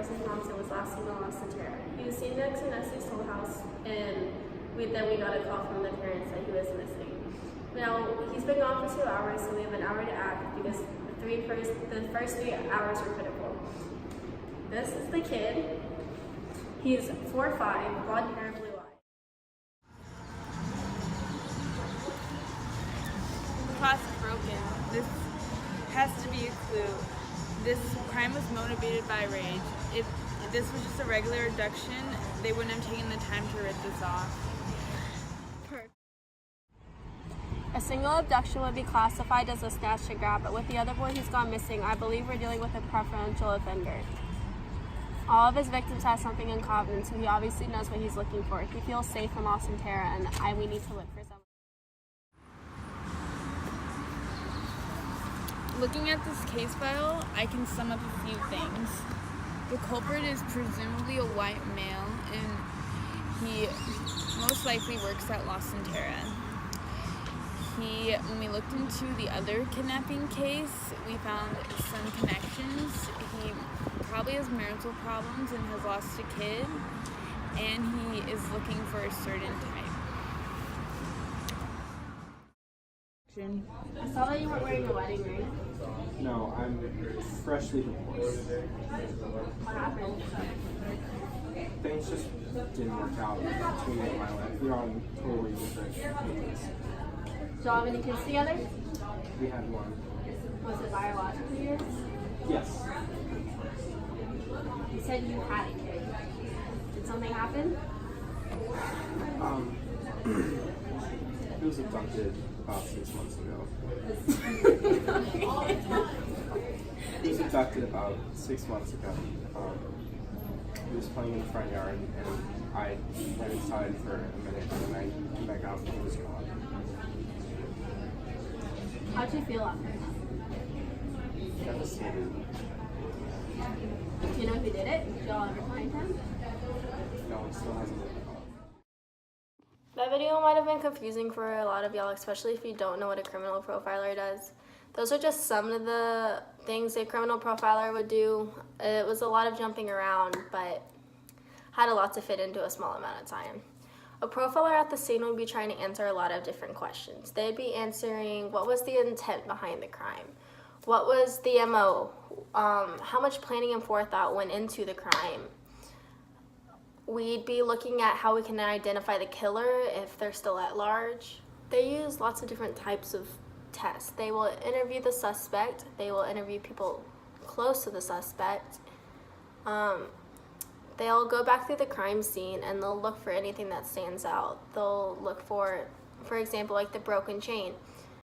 Carson Thompson was last seen on Austin Terra. He was seen next to Nessie's Toll House, and then we got a call from the parents that he was missing. Now, he's been gone for 2 hours, so we have an hour to act because the first 3 hours were critical. This is the kid. He's 4'5", blonde hair, blue eyes. The plot's broken. This has to be a clue. This crime was motivated by rage. If this was just a regular abduction, they wouldn't have taken the time to rid this off. A single abduction would be classified as a snatch and grab, but with the other boy who's gone missing, I believe we're dealing with a preferential offender. All of his victims have something in common, so he obviously knows what he's looking for. He feels safe in Austin Terra, and we need to look for someone. Looking at this case file, I can sum up a few things. The culprit is presumably a white male, and he most likely works at Austin Terra. When we looked into the other kidnapping case, we found some connections. He probably has marital problems and has lost a kid, and he is looking for a certain type. I saw that you weren't wearing a wedding ring. No, I'm freshly divorced. What happened? Things just didn't work out between me and my life. We were on totally different pages. Do y'all have any kids together? We had one. Was it biologically yours? Yes. You said you had a kid. Did something happen? He was abducted about 6 months ago. He was abducted about 6 months ago. He was playing in the front yard, and I went inside for a minute, and then I came back out and he was gone. How'd you feel after that? Devastated. Do you know who did it? Did y'all ever find him? No, it still hasn't been caught. That video might have been confusing for a lot of y'all, especially if you don't know what a criminal profiler does. Those are just some of the things a criminal profiler would do. It was a lot of jumping around, but had a lot to fit into a small amount of time. A profiler at the scene would be trying to answer a lot of different questions. They'd be answering what was the intent behind the crime? What was the MO? How much planning and forethought went into the crime? We'd be looking at how we can identify the killer if they're still at large. They use lots of different types of tests. They will interview the suspect. They will interview people close to the suspect. They'll go back through the crime scene and they'll look for anything that stands out. They'll look for example, like the broken chain.